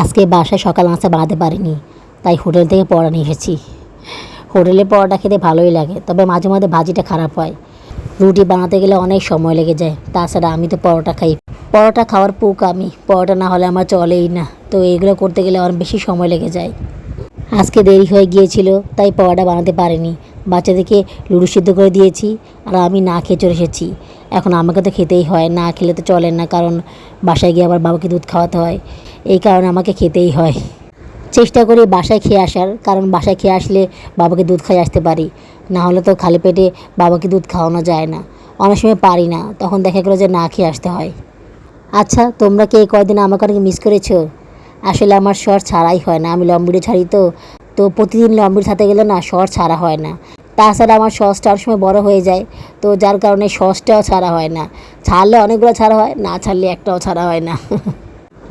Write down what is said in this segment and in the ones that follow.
আজকে বাসায় সকাল নাস্তা বানাতে পারিনি, তাই হোটেল থেকে পরোটা নিয়ে এসেছি। হোটেলে পরোটা খেতে ভালোই লাগে, তবে মাঝে মাঝে ভাজিটা খারাপ হয়। রুটি বানাতে গেলে অনেক সময় লেগে যায়, তাছাড়া আমি তো পরোটা খাই। পরোটা খাওয়ার পুক আমি, পরোটা না হলে আমার চলেই না। তো এগুলো করতে গেলে অনেক বেশি সময় লেগে যায়। আজকে দেরি হয়ে গিয়েছিল, তাই পরোটা বানাতে পারিনি। বাচ্চাদেরকে লুডো সিদ্ধ করে দিয়েছি, আর আমি না খেয়ে চলে এসেছি। এখন আমাকে তো খেতেই হয়, না খেলে তো চলে না, কারণ বাসায় গিয়ে আবার বাবাকে দুধ খাওয়াতে হয়। এই কারণে আমাকে খেতেই হয়। চেষ্টা করি বাসায় খেয়ে আসার, কারণ বাসায় খেয়ে আসলে বাবাকে দুধ খাইয়ে আসতে পারি। না হলে তো খালি পেটে বাবাকে দুধ খাওয়ানো যায় না। অনেক সময় পারি না, তখন দেখা গেলো যে না খেয়ে আসতে হয়। আচ্ছা, তোমরা কি এই কয়দিন আমাকে অনেক মিস করেছো? আসলে আমার শর্ট ছাড়াই হয় না, আমি লং ভিডিও ছাড়ি তো। তো প্রতিদিন লং ভিডিও ছাড়তে গেলে না শর্ট ছাড়া হয় না। তাছাড়া আমার শর্টসটা অনেক সময় বড় হয়ে যায়, তো যার কারণে শর্টসটাও ছাড়া হয় না। ছাড়লে অনেকগুলো ছাড়া হয়, না ছাড়লে একটাও ছাড়া হয় না।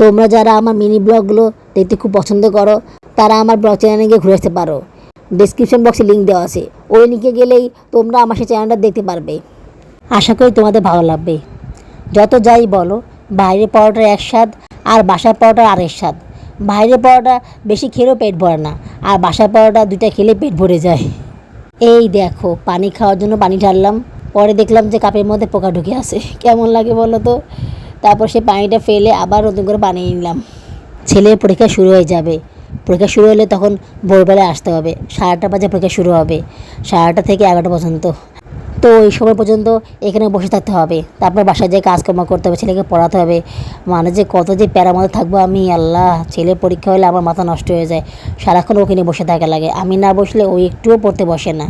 তোমরা যারা আমার মিনি ব্লগগুলো দেখতে খুব পছন্দ করো, তারা আমার ব্লগ চ্যানেলে গিয়ে ঘুরে আসতে পারো। ডিসক্রিপশন বক্সে লিঙ্ক দেওয়া আছে, ওই লিঙ্কে গেলেই তোমরা আমার সেই চ্যানেলটা দেখতে পারবে। আশা করি তোমাদের ভালো লাগবে। যত যাই বলো, বাইরের পরোটার এক স্বাদ আর বাসার পরোটার আরেক স্বাদ। বাইরের পরোটা বেশি খেলেও পেট ভরে না, আর বাসার পরোটা দুইটা খেলে পেট ভরে যায়। এই দেখো, পানি খাওয়ার জন্য পানি ঢাললাম, পরে দেখলাম যে কাপের মধ্যে পোকা ঢুকে আছে। কেমন লাগে বলো তো? তারপর সে পানিটা ফেলে আবার নতুন করে পানি নিলাম। ছেলের পরীক্ষা শুরু হয়ে যাবে। পরীক্ষা শুরু হলে তখন ভোরবেলায় আসতে হবে। 8:30 বাজে পরীক্ষা শুরু হবে, 8:30 থেকে 11টা পর্যন্ত। তো ওই সময় পর্যন্ত এখানে বসে থাকতে হবে, তারপর বাসায় যেয়ে কাজকর্ম করতে হবে, ছেলেকে পড়াতে হবে। মানে যে কত যে প্যারার মধ্যে থাকবো আমি, আল্লাহ! ছেলের পরীক্ষা হলে আমার মাথা নষ্ট হয়ে যায়। সারাক্ষণ ওকে নিয়ে বসে থাকা লাগে, আমি না বসলে ও একটুও পড়তে বসে না।